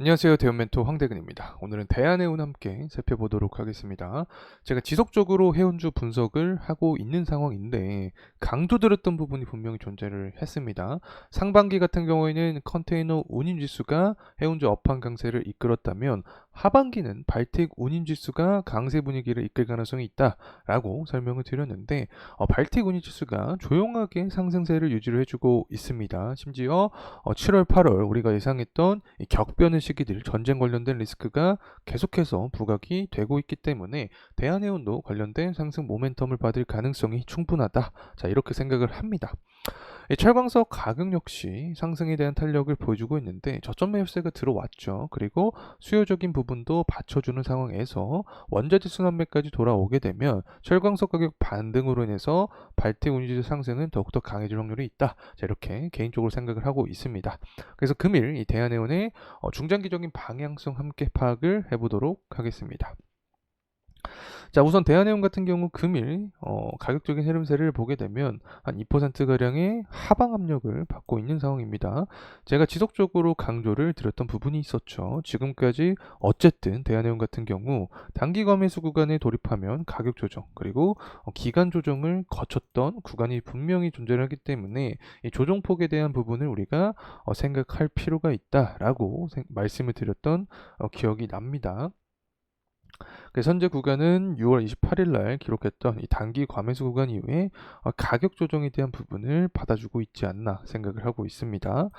안녕하세요. 대형 멘토 황대근입니다. 오늘은 대한해운 함께 살펴보도록 하겠습니다. 제가 지속적으로 해운주 분석을 하고 있는 상황인데 강조드렸던 부분이 분명히 존재를 했습니다. 상반기 같은 경우에는 컨테이너 운임지수가 해운주 업황 강세를 이끌었다면 하반기는 발틱 운임지수가 강세 분위기를 이끌 가능성이 있다라고 설명을 드렸는데 발틱 운임지수가 조용하게 상승세를 유지를 해주고 있습니다. 심지어 7월, 8월 우리가 예상했던 이 격변의 시기들, 전쟁 관련된 리스크가 계속해서 부각이 되고 있기 때문에 대한해운도 관련된 상승 모멘텀을 받을 가능성이 충분하다. 자, 이렇게 생각을 합니다. 철광석 가격 역시 상승에 대한 탄력을 보여주고 있는데 저점 매수세가 들어왔죠. 그리고 수요적인 부분도 받쳐주는 상황에서 원자재 순환매까지 돌아오게 되면 철광석 가격 반등으로 인해서 발틱 운유지수 상승은 더욱더 강해질 확률이 있다. 자, 이렇게 개인적으로 생각을 하고 있습니다. 그래서 금일 이 대한해운의 중장기적인 방향성 함께 파악을 해보도록 하겠습니다. 자, 우선 대한해운 같은 경우 금일 가격적인 흐름세를 보게 되면 한 2%가량의 하방 압력을 받고 있는 상황입니다. 제가 지속적으로 강조를 드렸던 부분이 있었죠. 지금까지 어쨌든 대한해운 같은 경우 단기 과매수 구간에 돌입하면 가격 조정 그리고 기간 조정을 거쳤던 구간이 분명히 존재하기 때문에 이 조정폭에 대한 부분을 우리가 생각할 필요가 있다라고 말씀을 드렸던 기억이 납니다. 그래서 현재 구간은 6월 28일 날 기록했던 이 단기 과매수 구간 이후에 가격 조정에 대한 부분을 받아주고 있지 않나 생각을 하고 있습니다.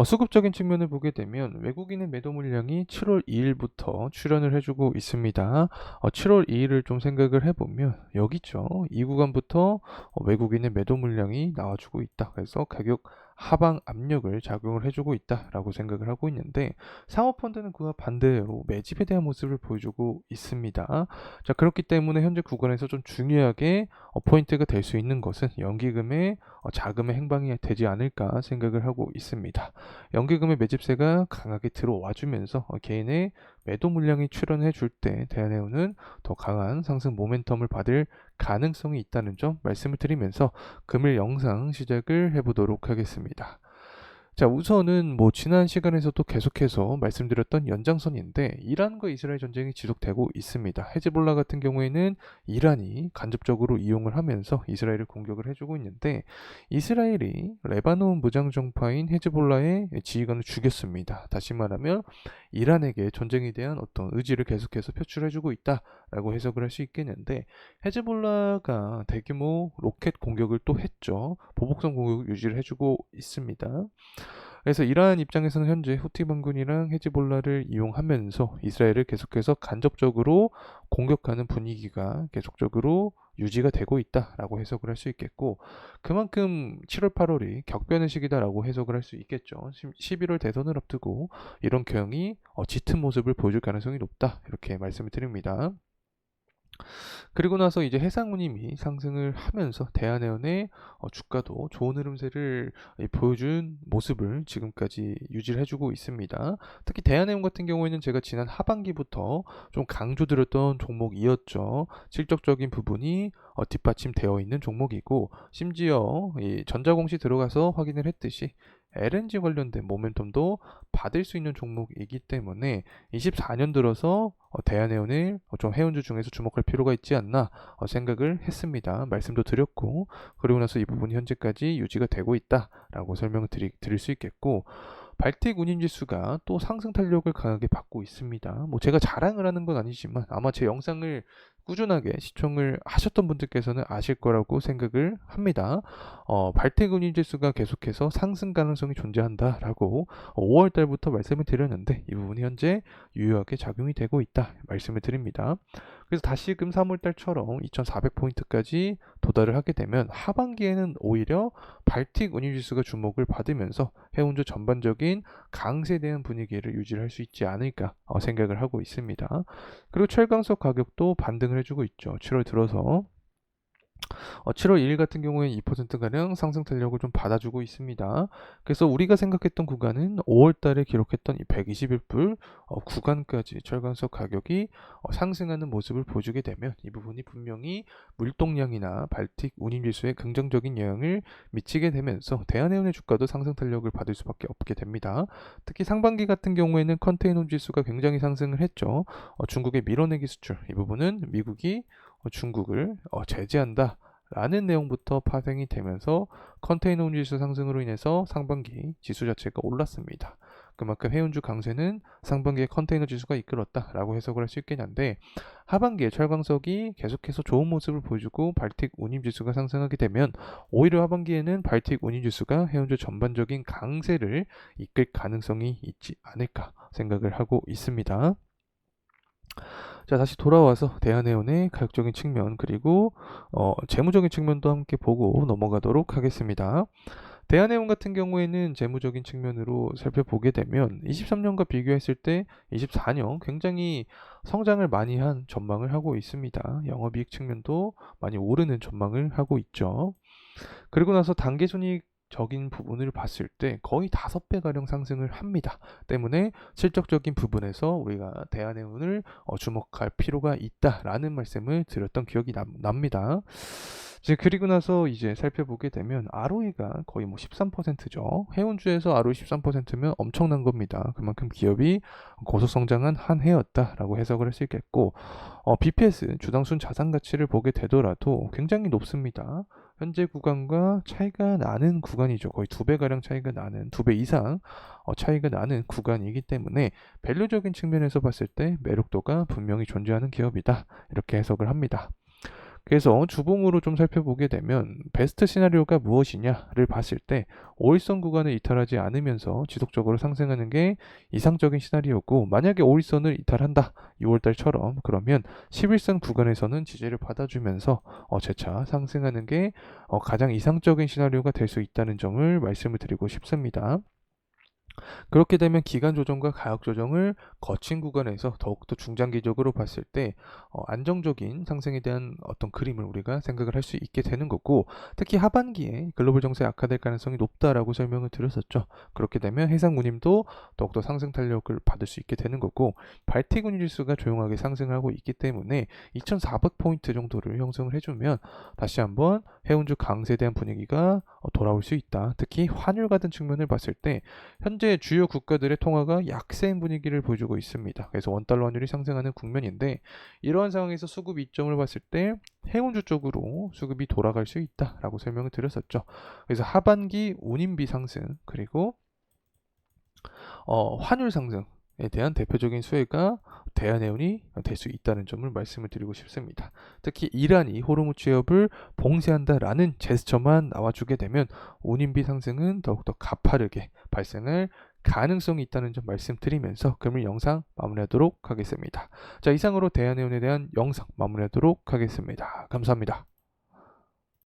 수급적인 측면을 보게 되면 외국인의 매도 물량이 7월 2일부터 출현을 해주고 있습니다. 7월 2일을 좀 생각을 해보면 여기죠. 이 구간부터 외국인의 매도 물량이 나와주고 있다. 그래서 가격 하방 압력을 작용을 해주고 있다라고 생각을 하고 있는데 사모펀드는 그와 반대로 매집에 대한 모습을 보여주고 있습니다. 자, 그렇기 때문에 현재 구간에서 좀 중요하게 포인트가 될 수 있는 것은 연기금의 자금의 행방이 되지 않을까 생각을 하고 있습니다. 연기금의 매집세가 강하게 들어와 주면서 개인의 매도 물량이 출현해 줄 때 대한해운은 더 강한 상승 모멘텀을 받을 가능성이 있다는 점 말씀을 드리면서 금일 영상 시작을 해보도록 하겠습니다. 자, 우선은 뭐 지난 시간에서도 계속해서 말씀드렸던 연장선인데 이란과 이스라엘 전쟁이 지속되고 있습니다. 헤즈볼라 같은 경우에는 이란이 간접적으로 이용을 하면서 이스라엘을 공격을 해주고 있는데 이스라엘이 레바논 무장정파인 헤즈볼라의 지휘관을 죽였습니다. 다시 말하면 이란에게 전쟁에 대한 어떤 의지를 계속해서 표출해주고 있다라고 해석을 할 수 있겠는데 헤즈볼라가 대규모 로켓 공격을 또 했죠. 보복성 공격을 유지를 해주고 있습니다. 그래서 이러한 입장에서는 현재 후티 반군이랑 헤즈볼라를 이용하면서 이스라엘을 계속해서 간접적으로 공격하는 분위기가 계속적으로 유지가 되고 있다라고 해석을 할 수 있겠고 그만큼 7월 8월이 격변의 시기다라고 해석을 할 수 있겠죠. 11월 대선을 앞두고 이런 경이 짙은 모습을 보여줄 가능성이 높다 이렇게 말씀을 드립니다. 그리고 나서 이제 해상운임이 상승을 하면서 대한해운의 주가도 좋은 흐름세를 보여준 모습을 지금까지 유지를 해주고 있습니다. 특히 대한해운 같은 경우에는 제가 지난 하반기부터 좀 강조드렸던 종목이었죠. 실적적인 부분이 뒷받침되어 있는 종목이고 심지어 이 전자공시 들어가서 확인을 했듯이 LNG 관련된 모멘텀도 받을 수 있는 종목이기 때문에 24년 들어서 대한해운을 좀 해운주 중에서 주목할 필요가 있지 않나 생각을 했습니다. 말씀도 드렸고 그리고 나서 이 부분이 현재까지 유지가 되고 있다라고 설명을 드릴 수 있겠고 발틱 운임지수가 또 상승 탄력을 강하게 받고 있습니다. 뭐 제가 자랑을 하는 건 아니지만 아마 제 영상을 꾸준하게 시청을 하셨던 분들께서는 아실 거라고 생각을 합니다. 발틱 운임지수가 계속해서 상승 가능성이 존재한다라고 5월 달부터 말씀을 드렸는데 이 부분이 현재 유효하게 작용이 되고 있다 말씀을 드립니다. 그래서 다시금 3월 달처럼 2,400포인트까지 도달을 하게 되면 하반기에는 오히려 발틱 운임지수가 주목을 받으면서 해운주 전반적인 강세에 대한 분위기를 유지를 할 수 있지 않을까 생각을 하고 있습니다. 그리고 철강석 가격도 반등을 해주고 있죠. 7월 들어서 7월 2일 같은 경우에 2%가량 상승 탄력을 좀 받아주고 있습니다. 그래서 우리가 생각했던 구간은 5월 달에 기록했던 이 121불 구간까지 철강석 가격이 상승하는 모습을 보여주게 되면 이 부분이 분명히 물동량이나 발틱 운임지수에 긍정적인 영향을 미치게 되면서 대한해운의 주가도 상승 탄력을 받을 수밖에 없게 됩니다. 특히 상반기 같은 경우에는 컨테이너 지수가 굉장히 상승을 했죠. 중국의 밀어내기 수출 이 부분은 미국이 중국을 제재한다. 라는 내용부터 파생이 되면서 컨테이너 운지수 상승으로 인해서 상반기 지수 자체가 올랐습니다. 그만큼 해운주 강세는 상반기에 컨테이너 지수가 이끌었다라고 해석을 할 수 있겠는데 하반기에 철강석이 계속해서 좋은 모습을 보여주고 발틱 운임 지수가 상승하게 되면 오히려 하반기에는 발틱 운임 지수가 해운주 전반적인 강세를 이끌 가능성이 있지 않을까 생각을 하고 있습니다. 자, 다시 돌아와서 대한해운의 가격적인 측면 그리고 재무적인 측면도 함께 보고 넘어가도록 하겠습니다. 대한해운 같은 경우에는 재무적인 측면으로 살펴보게 되면 23년과 비교했을 때 24년 굉장히 성장을 많이 한 전망을 하고 있습니다. 영업이익 측면도 많이 오르는 전망을 하고 있죠. 그리고 나서 단기순이익적인 부분을 봤을 때 거의 5배가량 상승을 합니다. 때문에 실적적인 부분에서 우리가 대한해운을 주목할 필요가 있다라는 말씀을 드렸던 기억이 납니다. 이제 그리고 나서 이제 살펴보게 되면 ROE가 거의 뭐 13%죠. 해운주에서 ROE 13%면 엄청난 겁니다. 그만큼 기업이 고속 성장한 한 해였다라고 해석을 할 수 있겠고, BPS 주당 순 자산 가치를 보게 되더라도 굉장히 높습니다. 현재 구간과 차이가 나는 구간이죠. 거의 2배가량 차이가 나는, 2배 이상 차이가 나는 구간이기 때문에 밸류적인 측면에서 봤을 때 매력도가 분명히 존재하는 기업이다. 이렇게 해석을 합니다. 그래서 주봉으로 좀 살펴보게 되면 베스트 시나리오가 무엇이냐를 봤을 때 5일선 구간을 이탈하지 않으면서 지속적으로 상승하는 게 이상적인 시나리오고, 만약에 5일선을 이탈한다 6월달처럼 그러면 11선 구간에서는 지지를 받아주면서 재차 상승하는 게 가장 이상적인 시나리오가 될 수 있다는 점을 말씀을 드리고 싶습니다. 그렇게 되면 기간 조정과 가격 조정을 거친 구간에서 더욱더 중장기적으로 봤을 때 안정적인 상승에 대한 어떤 그림을 우리가 생각을 할 수 있게 되는 거고, 특히 하반기에 글로벌 정세 악화될 가능성이 높다라고 설명을 드렸었죠. 그렇게 되면 해상 운임도 더욱더 상승 탄력을 받을 수 있게 되는 거고, 발틱 운임 지수가 조용하게 상승하고 있기 때문에 2,400포인트 정도를 형성을 해주면 다시 한번 해운주 강세에 대한 분위기가 돌아올 수 있다. 특히 환율 같은 측면을 봤을 때 현재 주요 국가들의 통화가 약세인 분위기를 보여주고 있습니다. 그래서 원달러 환율이 상승하는 국면인데, 이러한 상황에서 수급 이점을 봤을 때 해운주 쪽으로 수급이 돌아갈 수 있다라고 설명을 드렸었죠. 그래서 하반기 운임비 상승 그리고 환율 상승에 대한 대표적인 수혜가 대한해운이 될 수 있다는 점을 말씀을 드리고 싶습니다. 특히 이란이 호르무즈 해협을 봉쇄한다라는 제스처만 나와주게 되면 운임비 상승은 더욱더 가파르게 발생할 가능성이 있다는 점 말씀드리면서 금일 영상 마무리하도록 하겠습니다. 자, 이상으로 대한해운에 대한 영상 마무리하도록 하겠습니다. 감사합니다.